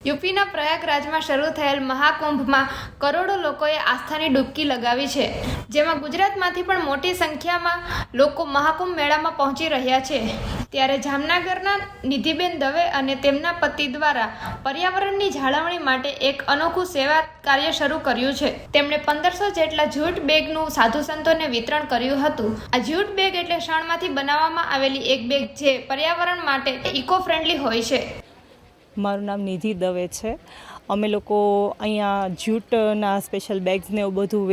યુપીના પ્રયાગરાજમાં શરૂ થયેલ મહાકુંભમાં કરોડો લોકોએ આસ્થાની ડૂબકી લગાવી છે, જેમાં ગુજરાતમાંથી પણ મોટી સંખ્યામાં લોકો મહાકુંભ મેળામાં પહોંચી રહ્યા છે। ત્યારે જામનગરના નિધિબેન દવે અને તેમના પતિ દ્વારા પર્યાવરણની જાળવણી માટે એક અનોખું સેવા કાર્ય શરૂ કર્યું છે। તેમણે 1500 જેટલા જ્યુટ બેગનું સાધુ સંતોને વિતરણ કર્યું હતું। આ જ્યુટ બેગ એટલે શણમાંથી બનાવવામાં આવેલી એક બેગ જે પર્યાવરણ માટે ઇકો ફ્રેન્ડલી હોય છે। મારું નામ નિધિ દવે છે। અમે લોકો અહીંયા જ્યુટના સ્પેશિયલ બેગ્સને એવું બધું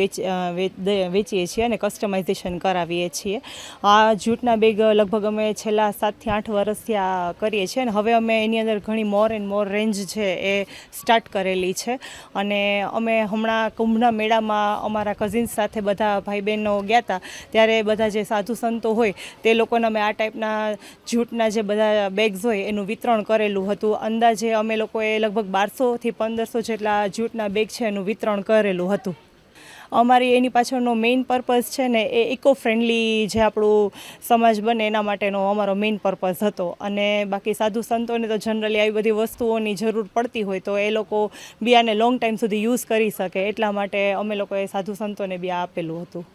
વેચીએ છીએ અને કસ્ટમાઇઝેશન કરાવીએ છીએ। આ જ્યુટના બેગ લગભગ અમે છેલ્લા 7 થી 8 વર્ષથી આ કરીએ છીએ અને હવે અમે એની અંદર ઘણી મોર એન્ડ મોર રેન્જ છે એ સ્ટાર્ટ કરેલી છે। અને અમે હમણાં કુંભના મેળામાં અમારા કઝિન્સ સાથે બધા ભાઈ બહેનો ગયા હતા, ત્યારે બધા જે સાધુ સંતો હોય તે લોકોને અમે આ ટાઈપના જ્યુટના જે બધા બેગ્સ હોય એનું વિતરણ કરેલું હતું। અંદાજે અમે લોકોએ લગભગ 1200 થી 1500 જેટલા જ્યુટના બેગ છે એનું વિતરણ કરેલું હતું। અમારી એની પાછળનો મેઇન પર્પઝ છે ને એ ઇકો ફ્રેન્ડલી જે આપણું સમાજ બને એના માટેનો અમારો મેઇન પર્પઝ હતો। અને બાકી સાધુ સંતોને તો જનરલી આવી બધી વસ્તુઓની જરૂર પડતી હોય તો એ લોકો બી આને લોંગ ટાઈમ સુધી યુઝ કરી શકે, એટલા માટે અમે લોકોએ સાધુ સંતોને બી આ આપેલું હતું।